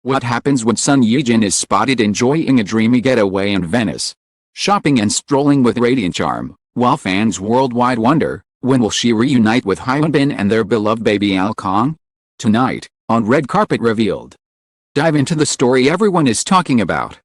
What happens when Sun Ye-jin is spotted enjoying a dreamy getaway in Venice? Shopping and strolling with radiant charm, while fans worldwide wonder, when will she reunite with Hyun and their beloved baby Alkong? Tonight, on Red Carpet Revealed. Dive into the story everyone is talking about.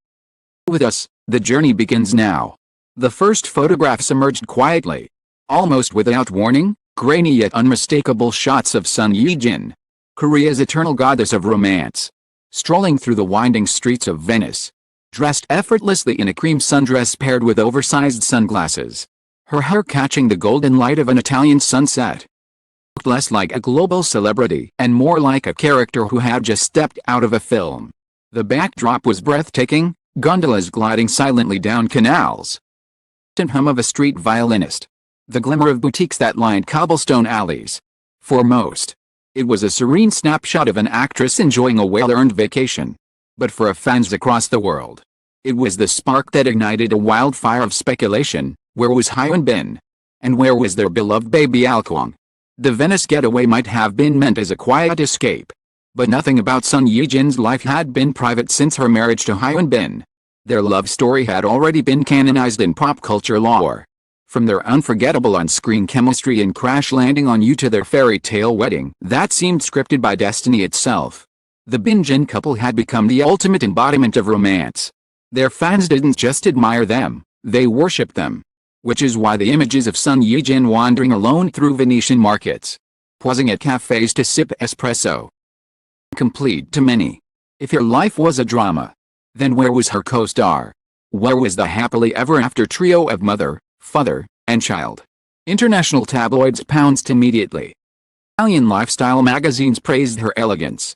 With us, the journey begins now. The first photographs emerged quietly. Almost without warning, grainy yet unmistakable shots of Sun Ye-jin, Korea's eternal goddess of romance, strolling through the winding streets of Venice, dressed effortlessly in a cream sundress paired with oversized sunglasses, her hair catching the golden light of an Italian sunset. Looked less like a global celebrity and more like a character who had just stepped out of a film. The backdrop was breathtaking, gondolas gliding silently down canals, and hum of a street violinist, the glimmer of boutiques that lined cobblestone alleys. For most, it was a serene snapshot of an actress enjoying a well-earned vacation. But for fans across the world, it was the spark that ignited a wildfire of speculation. Where was Hyun? And where was their beloved baby Alkong? The Venice getaway might have been meant as a quiet escape. But nothing about Sun Ye-jin's life had been private since her marriage to Hyun. Their love story had already been canonized in pop culture lore. From their unforgettable on-screen chemistry in Crash Landing on You to their fairy tale wedding that seemed scripted by destiny itself, the Bin-jin couple had become the ultimate embodiment of romance. Their fans didn't just admire them, they worshipped them. Which is why the images of Sun Ye-jin wandering alone through Venetian markets, pausing at cafes to sip espresso, complete to many. If her life was a drama, then where was her co-star? Where was the happily ever after trio of mother, father, and child? International tabloids pounced immediately. Italian lifestyle magazines praised her elegance,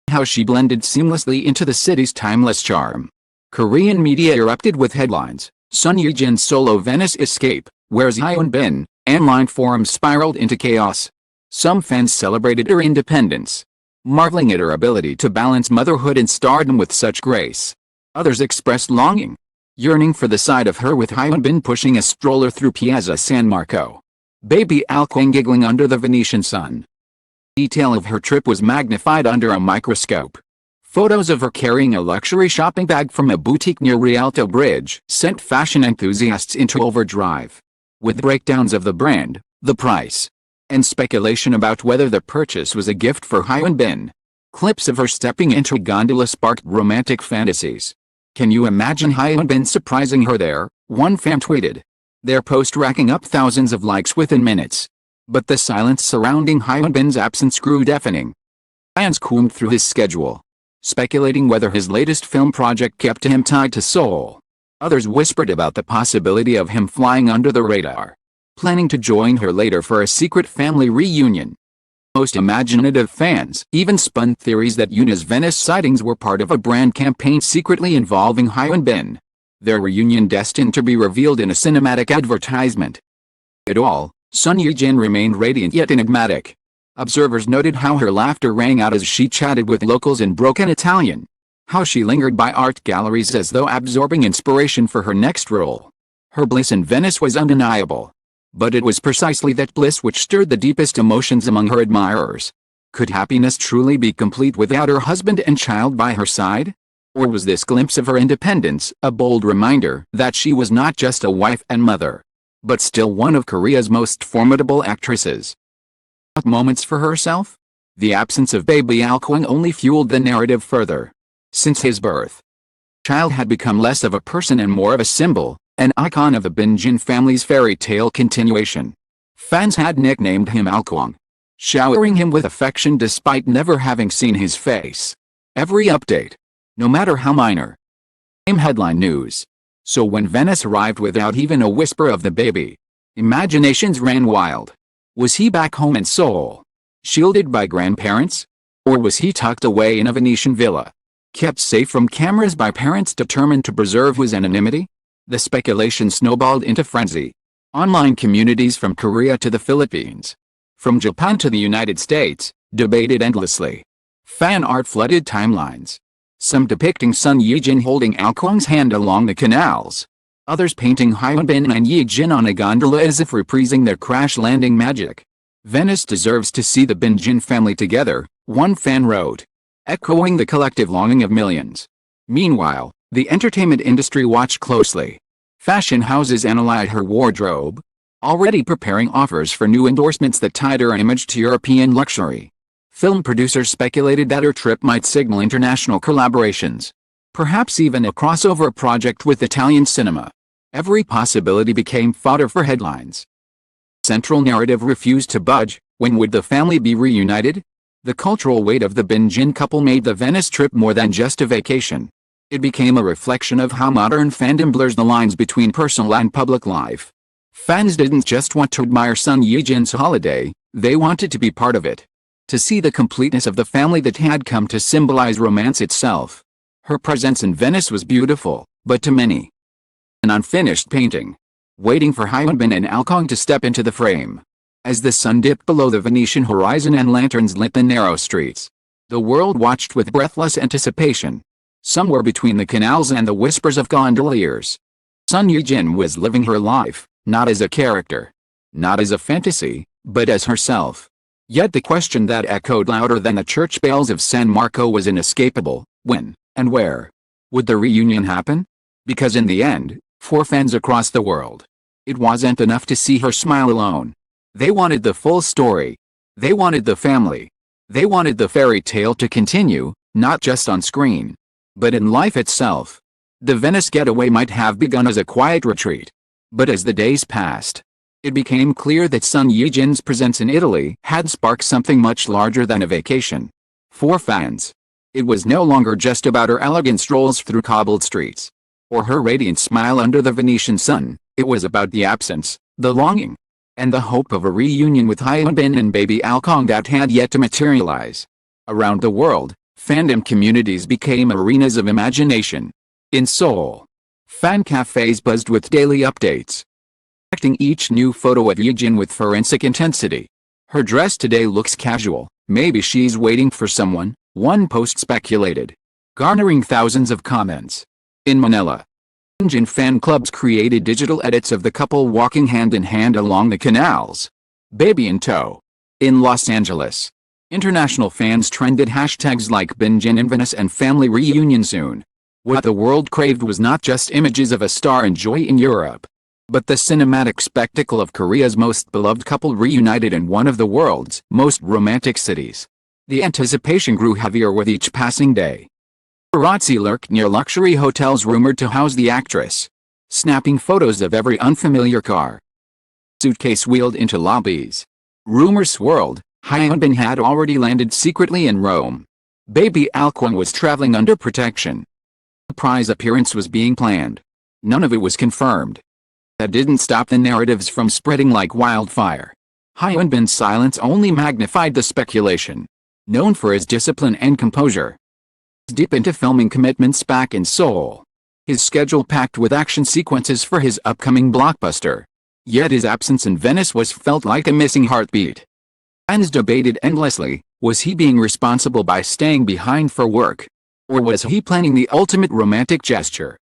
how she blended seamlessly into the city's timeless charm. Korean media erupted with headlines, Sun Ye-jin's solo Venice escape, where's Hyun? Online forums spiraled into chaos. Some fans celebrated her independence, marveling at her ability to balance motherhood and stardom with such grace. Others expressed longing, yearning for the sight of her with Hyun pushing a stroller through Piazza San Marco, baby Alkong giggling under the Venetian sun. Detail of her trip was magnified under a microscope. Photos of her carrying a luxury shopping bag from a boutique near Rialto Bridge sent fashion enthusiasts into overdrive, with breakdowns of the brand, the price, and speculation about whether the purchase was a gift for Hyun. Clips of her stepping into a gondola sparked romantic fantasies. Can you imagine Hyun surprising her there? One fan tweeted. Their post racking up thousands of likes within minutes. But the silence surrounding Hyun's absence grew deafening. Fans combed through his schedule, speculating whether his latest film project kept him tied to Seoul. Others whispered about the possibility of him flying under the radar, planning to join her later for a secret family reunion. Most imaginative fans even spun theories that Yoon's Venice sightings were part of a brand campaign secretly involving Hyun. Their reunion destined to be revealed in a cinematic advertisement. It all, Sun Ye-jin remained radiant yet enigmatic. Observers noted how her laughter rang out as she chatted with locals in broken Italian, how she lingered by art galleries as though absorbing inspiration for her next role. Her bliss in Venice was undeniable. But it was precisely that bliss which stirred the deepest emotions among her admirers. Could happiness truly be complete without her husband and child by her side? Or was this glimpse of her independence a bold reminder that she was not just a wife and mother, but still one of Korea's most formidable actresses? Moments for herself? The absence of baby Alkong only fueled the narrative further. Since his birth, child had become less of a person and more of a symbol, an icon of the Bin-jin family's fairy tale continuation. Fans had nicknamed him Alkong, showering him with affection despite never having seen his face. Every update, no matter how minor, became headline news. So when Venice arrived without even a whisper of the baby, imaginations ran wild. Was he back home in Seoul, shielded by grandparents? Or was he tucked away in a Venetian villa, kept safe from cameras by parents determined to preserve his anonymity? The speculation snowballed into frenzy. Online communities from Korea to the Philippines, from Japan to the United States, debated endlessly. Fan art flooded timelines, some depicting Sun Ye-jin holding Alkong's hand along the canals, others painting Hyun and Ye-jin on a gondola as if reprising their crash landing magic. Venice deserves to see the Bin-jin family together, one fan wrote. echoing the collective longing of millions. Meanwhile, the entertainment industry watched closely. Fashion houses analyzed her wardrobe, already preparing offers for new endorsements that tied her image to European luxury. Film producers speculated that her trip might signal international collaborations, perhaps even a crossover project with Italian cinema. Every possibility became fodder for headlines. Central narrative refused to budge. When would the family be reunited? The cultural weight of the Ye-jin couple made the Venice trip more than just a vacation. It became a reflection of how modern fandom blurs the lines between personal and public life. Fans didn't just want to admire son Ye-jin's holiday, they wanted to be part of it. To see the completeness of the family that had come to symbolize romance itself. Her presence in Venice was beautiful, but to many, an unfinished painting, waiting for Hyun and Alkong to step into the frame. As the sun dipped below the Venetian horizon and lanterns lit the narrow streets, the world watched with breathless anticipation. Somewhere between the canals and the whispers of gondoliers, Son Ye-jin was living her life, not as a character, not as a fantasy, but as herself. Yet the question that echoed louder than the church bells of San Marco was inescapable: when, and where, would the reunion happen? Because in the end, for fans across the world, it wasn't enough to see her smile alone. They wanted the full story. They wanted the family. They wanted the fairy tale to continue, not just on screen, but in life itself. The Venice getaway might have begun as a quiet retreat, but as the days passed, it became clear that son Ye-jin's presence in Italy had sparked something much larger than a vacation. For fans, it was no longer just about her elegant strolls through cobbled streets, or her radiant smile under the Venetian sun. It was about the absence, the longing, and the hope of a reunion with Hyun and baby Alkong that had yet to materialize. Around the world, fandom communities became arenas of imagination. In Seoul, fan cafes buzzed with daily updates, reacting each new photo of Ye-jin with forensic intensity. Her dress today looks casual, maybe she's waiting for someone, one post speculated, garnering thousands of comments. In Manila, Ye-jin fan clubs created digital edits of the couple walking hand in hand along the canals, baby in tow. In Los Angeles, international fans trended hashtags like Ye-jin in Venice and family reunion soon. What the world craved was not just images of a star and joy in Europe, but the cinematic spectacle of Korea's most beloved couple reunited in one of the world's most romantic cities. The anticipation grew heavier with each passing day. Paparazzi lurked near luxury hotels rumored to house the actress, snapping photos of every unfamiliar car, suitcase wheeled into lobbies. Rumors swirled. Hyun had already landed secretly in Rome. Baby Alkong was traveling under protection. A surprise appearance was being planned. None of it was confirmed. That didn't stop the narratives from spreading like wildfire. Hyun's silence only magnified the speculation. Known for his discipline and composure, deep into filming commitments back in Seoul, his schedule packed with action sequences for his upcoming blockbuster. Yet his absence in Venice was felt like a missing heartbeat. Fans debated endlessly: was he being responsible by staying behind for work? Or was he planning the ultimate romantic gesture?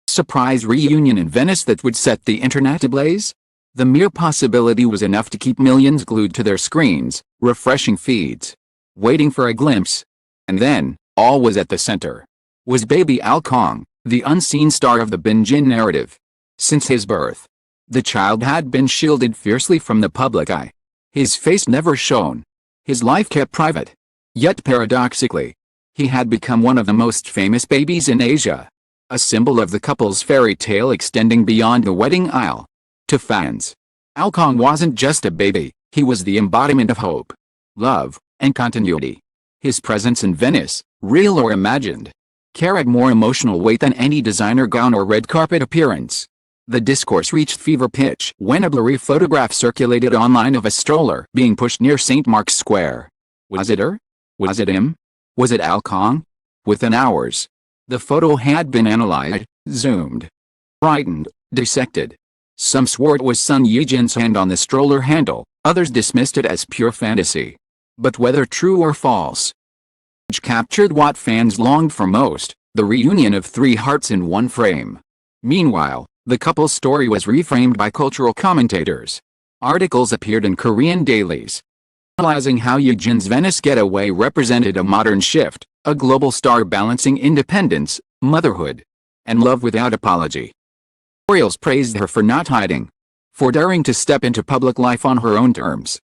Surprise reunion in Venice that would set the internet ablaze? The mere possibility was enough to keep millions glued to their screens, refreshing feeds, waiting for a glimpse. And then, all was at the center. Was baby Alkong, the unseen star of the Ye-jin narrative. Since his birth, the child had been shielded fiercely from the public eye. His face never shone. His life kept private. Yet paradoxically, he had become one of the most famous babies in Asia. A symbol of the couple's fairy tale extending beyond the wedding aisle. To fans, Alkong wasn't just a baby, he was the embodiment of hope, love, and continuity. His presence in Venice, real or imagined, carried more emotional weight than any designer gown or red carpet appearance. The discourse reached fever pitch when a blurry photograph circulated online of a stroller being pushed near St. Mark's Square. Was it her? Was it him? Was it Alkong? Within hours, the photo had been analyzed, zoomed, brightened, dissected. Some swore it was son Ye-jin's hand on the stroller handle, others dismissed it as pure fantasy. But whether true or false, it captured what fans longed for most: the reunion of three hearts in one frame. Meanwhile, the couple's story was reframed by cultural commentators. Articles appeared in Korean dailies, analyzing how Ye-jin's Venice getaway represented a modern shift, A global star balancing independence, motherhood, and love without apology. Royals praised her for not hiding, for daring to step into public life on her own terms.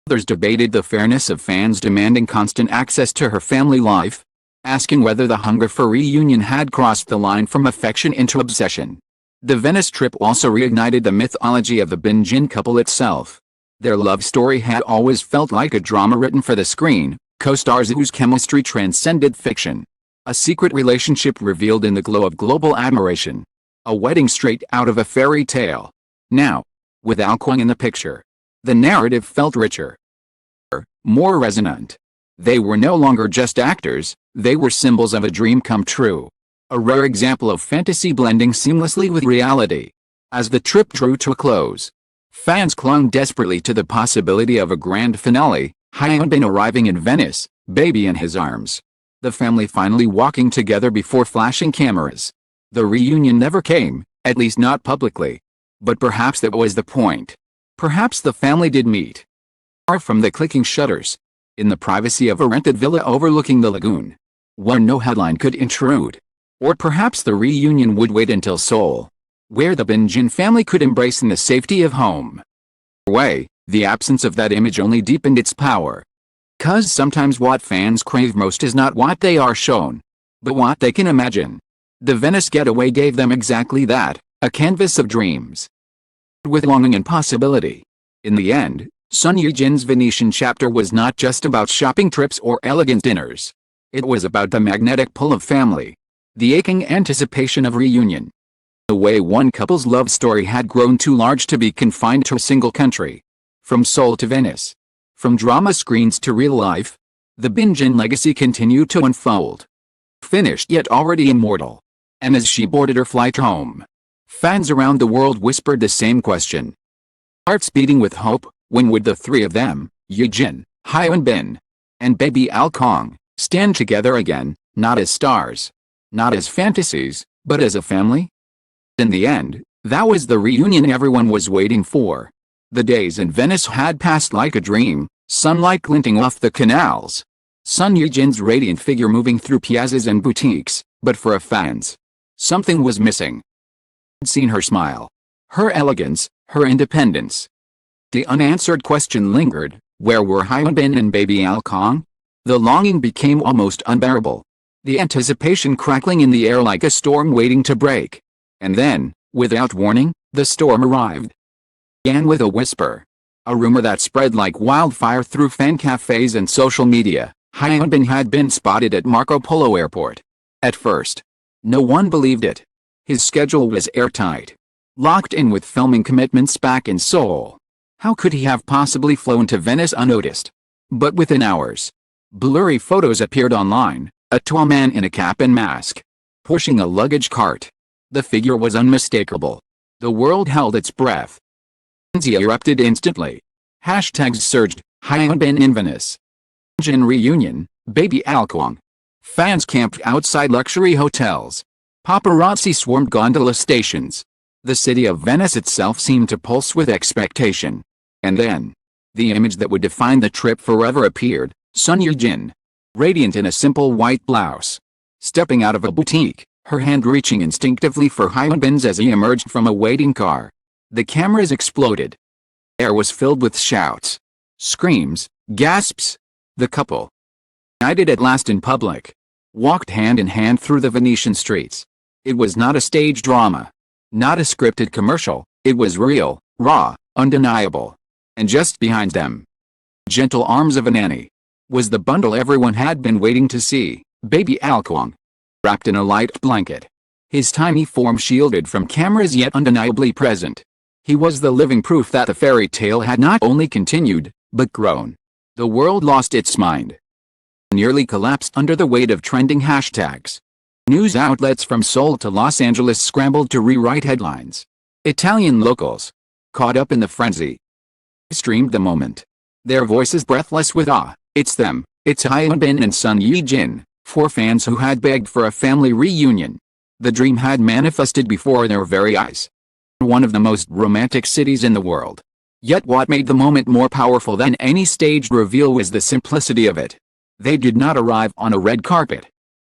Others debated the fairness of fans demanding constant access to her family life, asking whether the hunger for reunion had crossed the line from affection into obsession. The Venice trip also reignited the mythology of the Ye-jin couple itself. Their love story had always felt like a drama written for the screen, co-stars whose chemistry transcended fiction. A secret relationship revealed in the glow of global admiration. A wedding straight out of a fairy tale. Now, with Alkong in the picture, the narrative felt richer, more resonant. They were no longer just actors, they were symbols of a dream come true. A rare example of fantasy blending seamlessly with reality. As the trip drew to a close, fans clung desperately to the possibility of a grand finale, Hyun arriving in Venice, baby in his arms. The family finally walking together before flashing cameras. The reunion never came, at least not publicly. But perhaps that was the point. Perhaps the family did meet. Far from the clicking shutters. In the privacy of a rented villa overlooking the lagoon. Where no headline could intrude. Or perhaps the reunion would wait until Seoul. Where the Ye-jin family could embrace in the safety of home. Way, the absence of that image only deepened its power. 'Cause sometimes what fans crave most is not what they are shown, but what they can imagine. The Venice Getaway gave them exactly that, a canvas of dreams. With longing and possibility. In the end, Son Ye-jin's Venetian chapter was not just about shopping trips or elegant dinners. It was about the magnetic pull of family. The aching anticipation of reunion. The way one couple's love story had grown too large to be confined to a single country. From Seoul to Venice. From drama screens to real life. The Ye-jin legacy continued to unfold. Finished yet already immortal. And as she boarded her flight home, fans around the world whispered the same question. Hearts beating with hope, when would the three of them, Ye-jin, Hyun, and baby Alkong, stand together again, not as stars, not as fantasies, but as a family? In the end, that was the reunion everyone was waiting for. The days in Venice had passed like a dream, sunlight glinting off the canals. Son Ye-jin's radiant figure moving through piazzas and boutiques, but for fans, something was missing. I'd seen her smile. Her elegance, her independence. The unanswered question lingered, where were Hyun and baby Alkong? The longing became almost unbearable. The anticipation crackling in the air like a storm waiting to break. And then, without warning, the storm arrived. Began with a whisper. A rumor that spread like wildfire through fan cafes and social media. Hyun had been spotted at Marco Polo Airport. At first, no one believed it. His schedule was airtight. Locked in with filming commitments back in Seoul. How could he have possibly flown to Venice unnoticed? But within hours, blurry photos appeared online, a tall man in a cap and mask, pushing a luggage cart. The figure was unmistakable. The world held its breath. Frenzy erupted instantly. Hashtags surged, Hyun in Venice. Ye-jin reunion, baby Alkong. Fans camped outside luxury hotels. Paparazzi swarmed gondola stations. The city of Venice itself seemed to pulse with expectation. And then, the image that would define the trip forever appeared, Son Ye-jin. Radiant in a simple white blouse. Stepping out of a boutique, her hand reaching instinctively for Hyun's as he emerged from a waiting car. The cameras exploded. Air was filled with shouts. Screams, gasps. The couple, united at last in public, walked hand in hand through the Venetian streets. It was not a stage drama. Not a scripted commercial, it was real, raw, undeniable. And just behind them, gentle arms of a nanny, was the bundle everyone had been waiting to see, baby Alkong. Wrapped in a light blanket. His tiny form shielded from cameras yet undeniably present. He was the living proof that the fairy tale had not only continued, but grown. The world lost its mind. Nearly collapsed under the weight of trending hashtags. News outlets from Seoul to Los Angeles scrambled to rewrite headlines. Italian locals, caught up in the frenzy, streamed the moment. Their voices breathless with awe. It's them, it's Hyun and Son Ye-jin, four fans who had begged for a family reunion. The dream had manifested before their very eyes. One of the most romantic cities in the world. Yet what made the moment more powerful than any staged reveal was the simplicity of it. They did not arrive on a red carpet.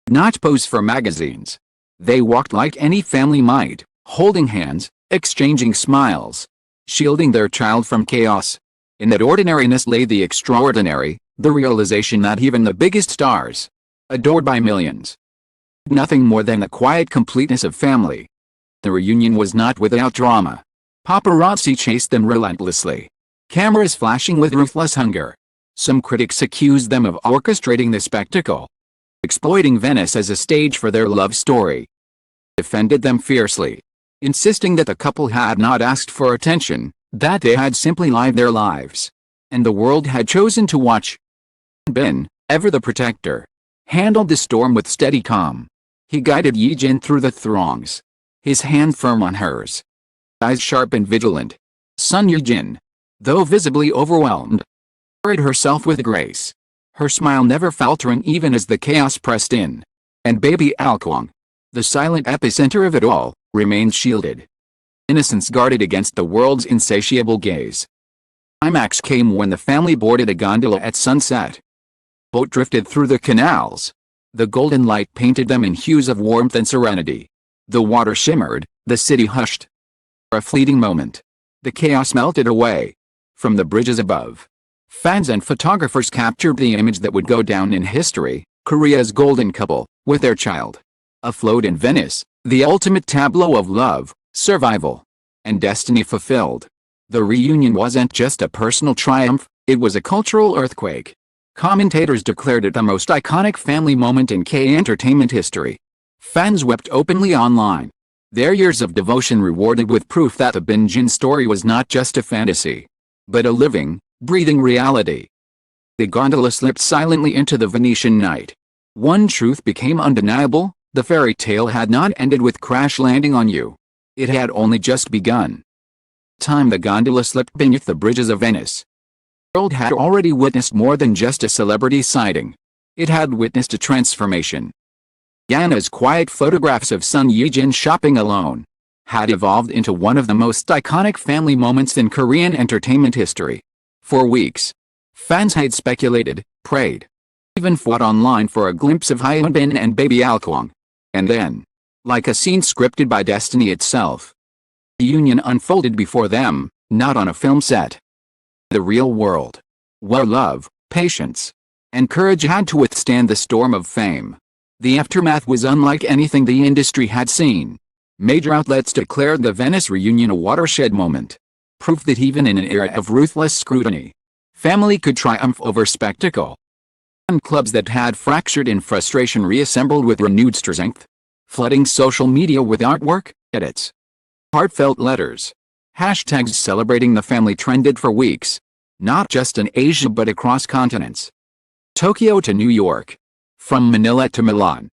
not pose for magazines. They walked like any family might, holding hands, exchanging smiles, shielding their child from chaos. In that ordinariness lay the extraordinary, the realization that even the biggest stars, adored by millions, nothing more than the quiet completeness of family. The reunion was not without drama. Paparazzi chased them relentlessly, cameras flashing with ruthless hunger. Some critics accused them of orchestrating the spectacle, exploiting Venice as a stage for their love story. Defended them fiercely, insisting that the couple had not asked for attention, that they had simply lived their lives, and the world had chosen to watch. Ben, ever the protector, handled the storm with steady calm. He guided Ye-jin through the throngs, his hand firm on hers, eyes sharp and vigilant. Son Ye-jin, though visibly overwhelmed, carried herself with grace, her smile never faltering even as the chaos pressed in. And baby Alkong, the silent epicenter of it all, remained shielded. Innocence guarded against the world's insatiable gaze. Climax came when the family boarded a gondola at sunset. Boat drifted through the canals. The golden light painted them in hues of warmth and serenity. The water shimmered, the city hushed. For a fleeting moment, the chaos melted away. From the bridges above, fans and photographers captured the image that would go down in history, Korea's golden couple, with their child. Afloat in Venice, the ultimate tableau of love, survival, and destiny fulfilled. The reunion wasn't just a personal triumph, it was a cultural earthquake. Commentators declared it the most iconic family moment in K-entertainment history. Fans wept openly online, their years of devotion rewarded with proof that the Ye-jin story was not just a fantasy, but a living, breathing reality. The gondola slipped silently into the Venetian night. One truth became undeniable: the fairy tale had not ended with crash landing on you. It had only just begun. Time the gondola slipped beneath the bridges of Venice. The world had already witnessed more than just a celebrity sighting. It had witnessed a transformation. Yana's quiet photographs of son Ye-jin shopping alone had evolved into one of the most iconic family moments in Korean entertainment history. For weeks, fans had speculated, prayed, even fought online for a glimpse of Hyun and baby Alkong. And then, like a scene scripted by destiny itself, the union unfolded before them, not on a film set. The real world, where love, patience, and courage had to withstand the storm of fame. The aftermath was unlike anything the industry had seen. Major outlets declared the Venice reunion a watershed moment, proof that even in an era of ruthless scrutiny, family could triumph over spectacle. Fan clubs that had fractured in frustration reassembled with renewed strength, flooding social media with artwork, edits, heartfelt letters. Hashtags celebrating the family trended for weeks, not just in Asia but across continents. Tokyo to New York, from Manila to Milan.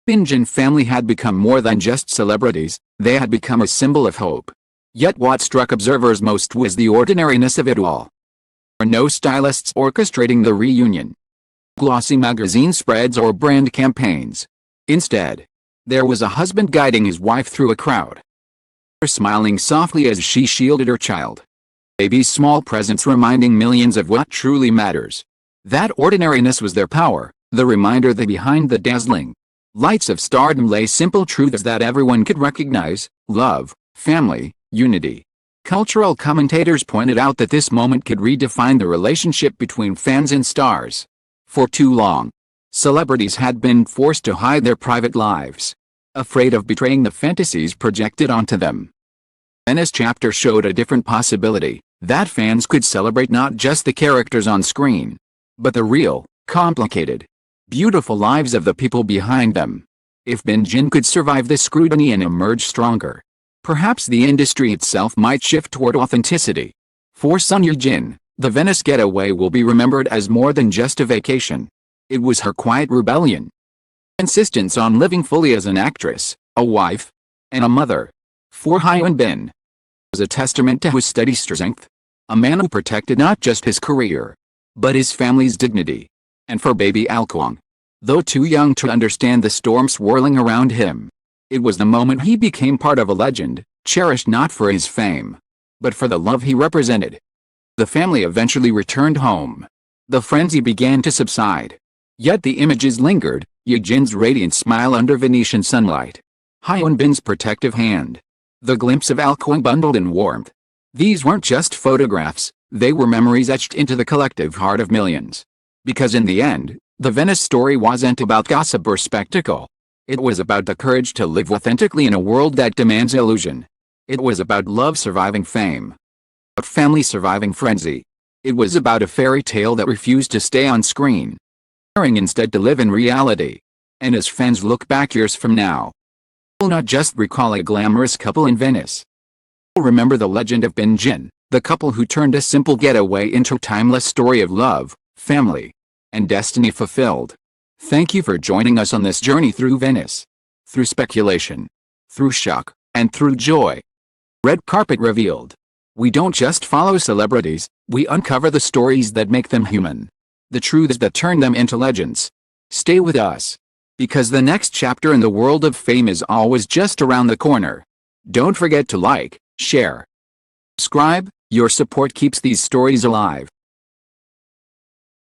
Ye-jin family had become more than just celebrities, they had become a symbol of hope. Yet what struck observers most was the ordinariness of it all. There were no stylists orchestrating the reunion, glossy magazine spreads or brand campaigns. Instead, there was a husband guiding his wife through a crowd, smiling softly as she shielded her child. Baby's small presence reminding millions of what truly matters. That ordinariness was their power, the reminder that behind the dazzling lights of stardom lay simple truths that everyone could recognize: love, family, unity. Cultural commentators pointed out that this moment could redefine the relationship between fans and stars. For too long, celebrities had been forced to hide their private lives, afraid of betraying the fantasies projected onto them. Venice chapter showed a different possibility, that fans could celebrate not just the characters on screen, but the real, complicated, beautiful lives of the people behind them. If Ye-jin could survive this scrutiny and emerge stronger, perhaps the industry itself might shift toward authenticity. For Son Ye-jin, the Venice Getaway will be remembered as more than just a vacation. It was her quiet rebellion, insistence on living fully as an actress, a wife, and a mother. For Hyun was a testament to his steady strength, a man who protected not just his career, but his family's dignity. And for baby Alkong, though too young to understand the storm swirling around him, it was the moment he became part of a legend, cherished not for his fame, but for the love he represented. The family eventually returned home. The frenzy began to subside. Yet the images lingered, Ye-jin's radiant smile under Venetian sunlight. Hyun Bin's protective hand. The glimpse of Alkong bundled in warmth. These weren't just photographs, they were memories etched into the collective heart of millions. Because in the end, the Venice story wasn't about gossip or spectacle. It was about the courage to live authentically in a world that demands illusion. It was about love surviving fame. About family surviving frenzy. It was about a fairy tale that refused to stay on screen, daring instead to live in reality. And as fans look back years from now, we'll not just recall a glamorous couple in Venice. We'll remember the legend of Ye-jin, the couple who turned a simple getaway into a timeless story of love, family, and destiny fulfilled. Thank you for joining us on this journey through Venice. Through speculation, through shock, and through joy. Red carpet revealed. We don't just follow celebrities, we uncover the stories that make them human. The truths that turn them into legends. Stay with us. Because the next chapter in the world of fame is always just around the corner. Don't forget to like, share, subscribe. Your support keeps these stories alive.